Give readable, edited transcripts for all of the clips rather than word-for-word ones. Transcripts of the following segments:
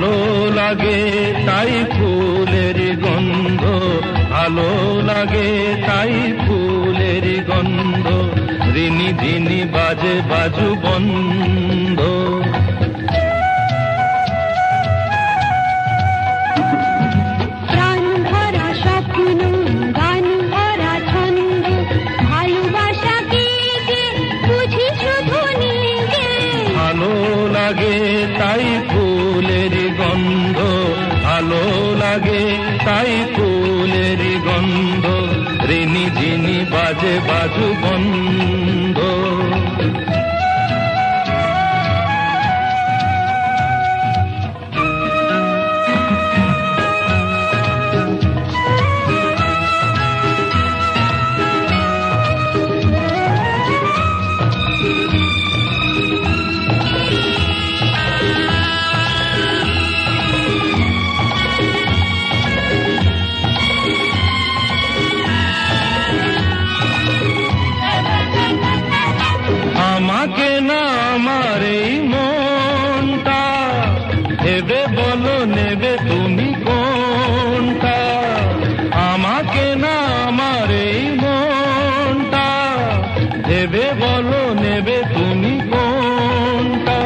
ভালো লাগে তাই ফুলের গন্ধ, ভালো লাগে তাই ফুলের গন্ধ, রিনি ঝিনি বাজে বাজু বন্ধ। তাই ফুলের গন্ধ, ভালো লাগে তাই ফুলের গন্ধ, রিনি ঝিনি বাজে বাজু বন্ধ। আমাকে না আমার এই মনটা ভেবে বলো নেবে তুমি কোনটা, আমাকে না আমার এই মনটা ভেবে বলো নেবে তুমি কোনটা।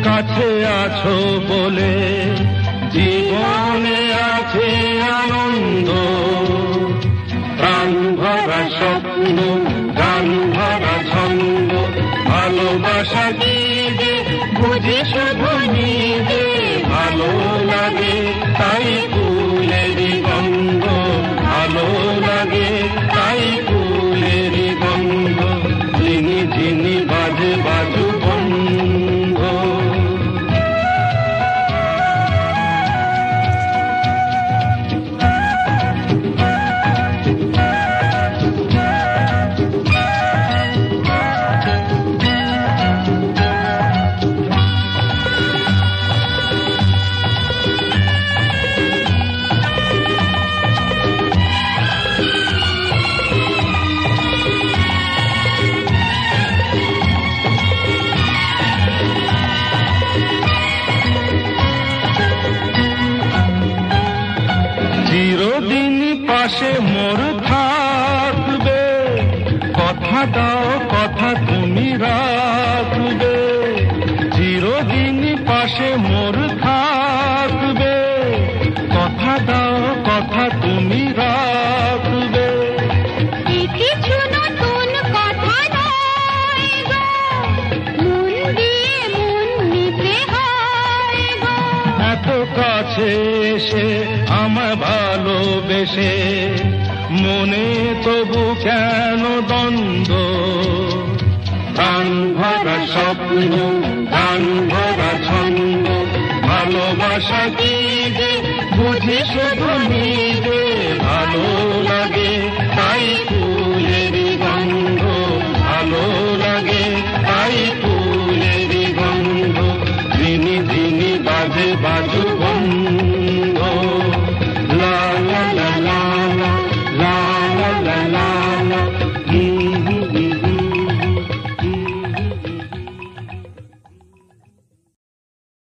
কাছে আছো বলে জীবনে আছে আনন্দ, প্রাণ ভরা স্বপ্ন গান ভরা ছন্দ, ভালোবাসা কি যে বুঝি শুধু নিজে, ভালো লাগে তাই ফুলের গন্ধ, ভালো লাগে তাই ফুলের গন্ধ, ঝিনি ঝিনি বাজে বাজু বন্ধ। চিরদিন পাশে মোর থাকবে, কথা দাও কথা তুমি রাখবে, চিরদিন পাশে মোর থাকবে, কথা দাও কথা তুমি রাখবে। কিছু নতুন কথা নয় গো, মন দিয়ে মন নিতে হয় গো, এত কাছে এসে আমায় ভালোবেসে মনে তবু কেন দ্বন্দ্ব, প্রাণ ভরা স্বপ্ন গান ভরা ছন্দ, ভালোবাসা কি যে বুঝি শুধু নিজে, ভালো লাগে তাই ফুলের গন্ধ, ভালো লাগে তাই ফুলের গন্ধ, ঝিনি ঝিনি বাজে বাজু বন্ধ।